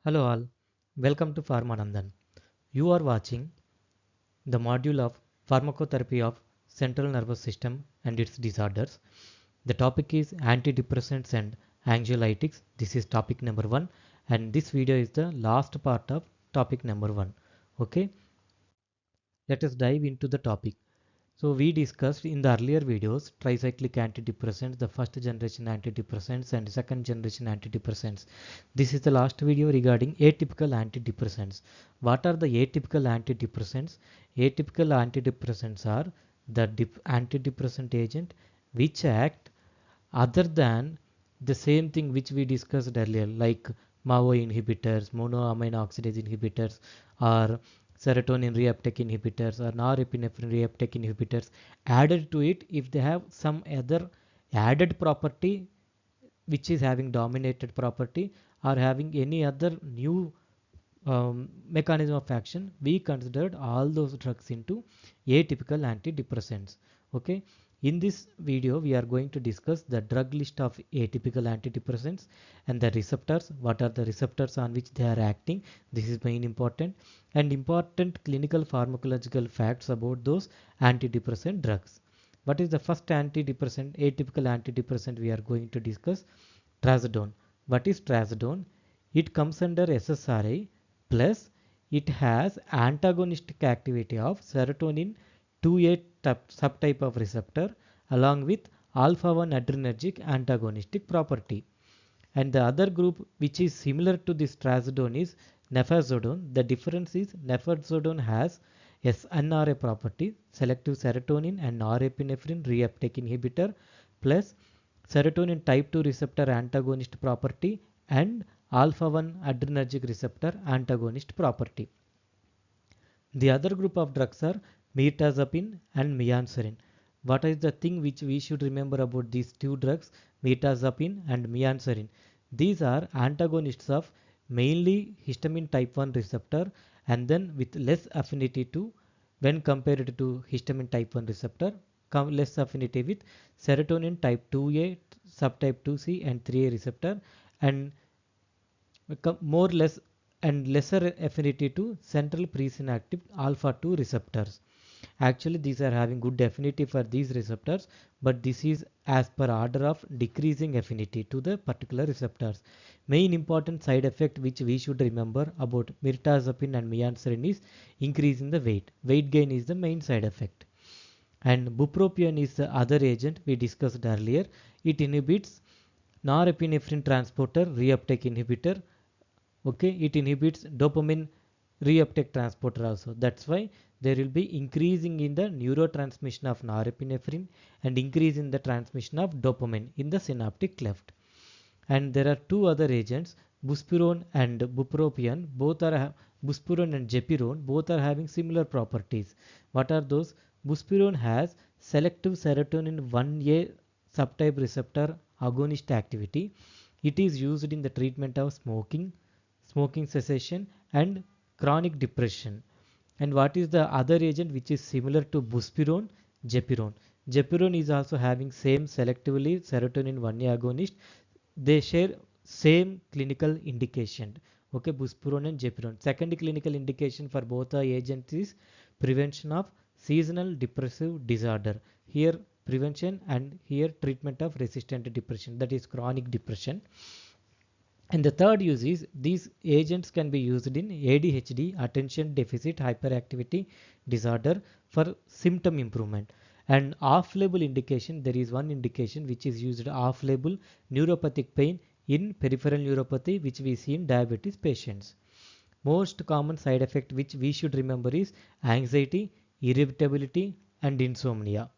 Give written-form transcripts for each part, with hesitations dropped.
Hello all, welcome to PharmaNandan. You are watching the module of pharmacotherapy of central nervous system and its disorders. The topic is antidepressants and anxiolytics. This is topic number 1 and this video is the last part of topic number 1. Okay, let us dive into the topic. So we discussed in the earlier videos tricyclic antidepressants, the first generation antidepressants and second generation antidepressants. This is the last video regarding atypical antidepressants. What are the atypical antidepressants? Atypical antidepressants are the antidepressant agent which act other than the same thing which we discussed earlier, like MAO inhibitors, monoamine oxidase inhibitors, or serotonin reuptake inhibitors, or norepinephrine reuptake inhibitors, added to it if they have some other added property which is having dominated property or having any other new mechanism of action, we considered all those drugs into atypical antidepressants. Okay, in this video we are going to discuss the drug list of atypical antidepressants and the receptors, what are the receptors on which they are acting, this is main important, and important clinical pharmacological facts about those antidepressant drugs. What is the first antidepressant, atypical antidepressant we are going to discuss? Trazodone. What is trazodone? It comes under SSRI plus it has antagonistic activity of serotonin 2A subtype of receptor along with alpha 1 adrenergic antagonistic property. And the other group which is similar to this trazodone is nefazodone. The difference is nefazodone has SNRA property, selective serotonin and norepinephrine reuptake inhibitor, plus serotonin type 2 receptor antagonist property and alpha 1 adrenergic receptor antagonist property. The other group of drugs are mirtazapine and mianserin. What is the thing which we should remember about these two drugs, mirtazapine and mianserin? These are antagonists of mainly histamine type 1 receptor and then with less affinity to, when compared to histamine type 1 receptor, less affinity with serotonin type 2A, subtype 2C and 3A receptor, and more less and lesser affinity to central presynaptic alpha 2 receptors. Actually these are having good affinity for these receptors, but this is as per order of decreasing affinity to the particular receptors. Main important side effect which we should remember about mirtazapine and mianserin is increasing the weight. Weight gain is the main side effect. And bupropion is the other agent we discussed earlier. It inhibits norepinephrine transporter reuptake inhibitor. Okay, it inhibits dopamine reuptake transporter also. That's why there will be increasing in the neurotransmission of norepinephrine and increase in the transmission of dopamine in the synaptic cleft. And there are two other agents, buspirone and bupropion. Both are buspirone and gepirone. Both are having similar properties. What are those? Buspirone has selective serotonin 1A subtype receptor agonist activity. It is used in the treatment of smoking cessation and chronic depression. And what is the other agent which is similar to buspirone? Gepirone. Gepirone is also having same selectively serotonin 1A agonist. They share same clinical indication. Okay, buspirone and gepirone. Second clinical indication for both the agents is prevention of seasonal depressive disorder. Here prevention and here treatment of resistant depression, that is chronic depression. And the third use is these agents can be used in ADHD, attention deficit hyperactivity disorder, for symptom improvement. And off-label indication, there is one indication which is used off-label, neuropathic pain in peripheral neuropathy, which we see in diabetes patients. Most common side effect which we should remember is anxiety, irritability and insomnia.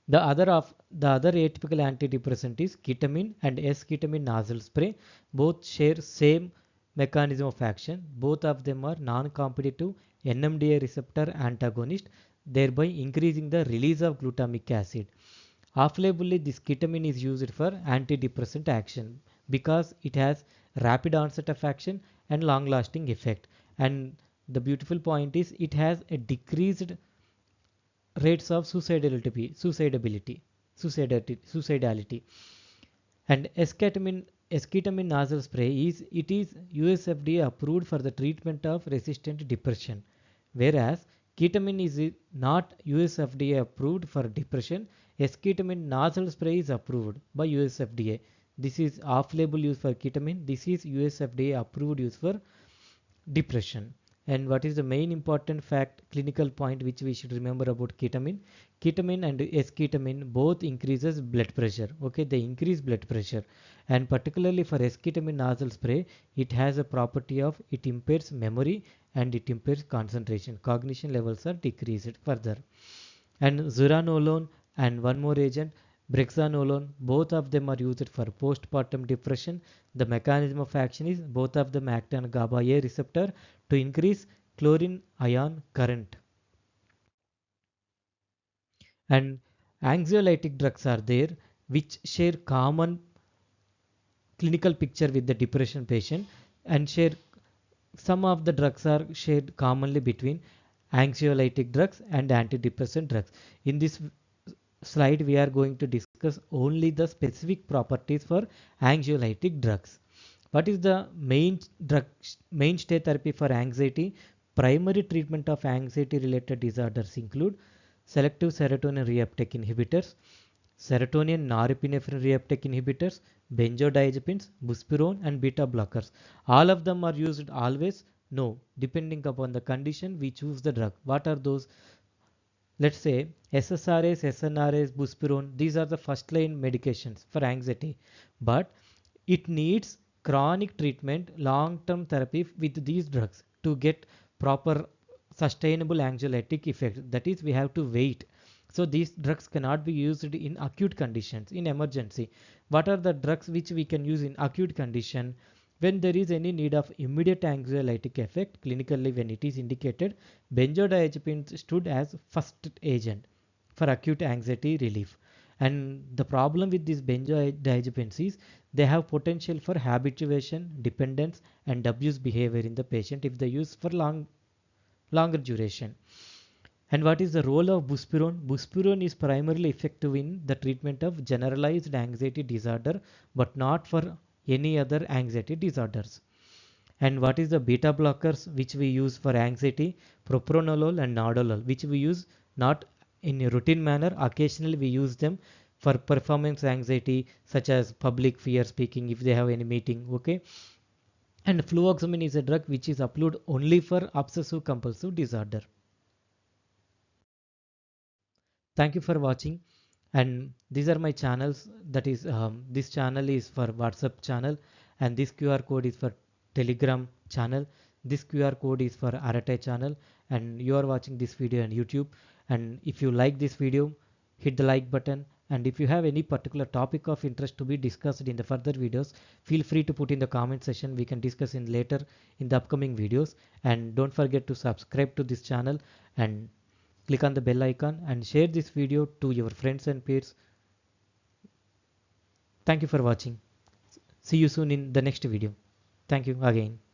The other atypical antidepressant is ketamine and S-ketamine nasal spray. Both share same mechanism of action. Both of them are non-competitive NMDA receptor antagonist, thereby increasing the release of glutamic acid. Off-labelly, this ketamine is used for antidepressant action because it has rapid onset of action and long-lasting effect. And the beautiful point is it has a decreased rates of suicidality. And esketamine esketamine nasal spray is US FDA approved for the treatment of resistant depression, whereas ketamine is not US FDA approved for depression. Esketamine nasal spray is approved by US FDA. This is off-label use for ketamine. This is US FDA approved use for depression. And what is the main important fact, clinical point which we should remember about ketamine? Ketamine and esketamine both increases blood pressure. Okay, they increase blood pressure, and particularly for esketamine nasal spray, it has a property of it impairs memory and it impairs concentration. Cognition levels are decreased further. And zuranolone and one more agent, brexanolone, both of them are used for postpartum depression. The mechanism of action is both of them act on GABA A receptor to increase chlorine ion current. And anxiolytic drugs are there which share common clinical picture with the depression patient, and share some of the drugs are shared commonly between anxiolytic drugs and antidepressant drugs. In this slide we are going to discuss only the specific properties for anxiolytic drugs. What is the mainstay therapy for anxiety? Primary treatment of anxiety related disorders include selective serotonin reuptake inhibitors, serotonin norepinephrine reuptake inhibitors, benzodiazepines, buspirone and beta blockers. All of them are used always? No, depending upon the condition we choose the drug. What are those? Let's say SSRIs, SNRIs, buspirone, these are the first line medications for anxiety, but it needs chronic treatment, long term therapy with these drugs to get proper sustainable anxiolytic effect. That is, we have to wait. So these drugs cannot be used in acute conditions, in emergency. What are the drugs which we can use in acute condition? When there is any need of immediate anxiolytic effect, clinically when it is indicated, benzodiazepines stood as first agent for acute anxiety relief. And the problem with these benzodiazepines is they have potential for habituation, dependence and abuse behavior in the patient if they use for longer duration. And what is the role of buspirone? Buspirone is primarily effective in the treatment of generalized anxiety disorder, but not for any other anxiety disorders. And what is the beta blockers which we use for anxiety? Propranolol and nadolol, which we use not in a routine manner. Occasionally we use them for performance anxiety, such as public fear speaking if they have any meeting. Okay. And fluoxamine is a drug which is applied only for obsessive compulsive disorder. Thank you for watching, and these are my channels. That is, this channel is for WhatsApp channel, and this QR code is for Telegram channel. This QR code is for Arate channel, and you are watching this video on YouTube. And if you like this video, hit the like button, and if you have any particular topic of interest to be discussed in the further videos, feel free to put in the comment section. We can discuss in later in the upcoming videos. And don't forget to subscribe to this channel and click on the bell icon and share this video to your friends and peers. Thank you for watching. See you soon in the next video. Thank you again.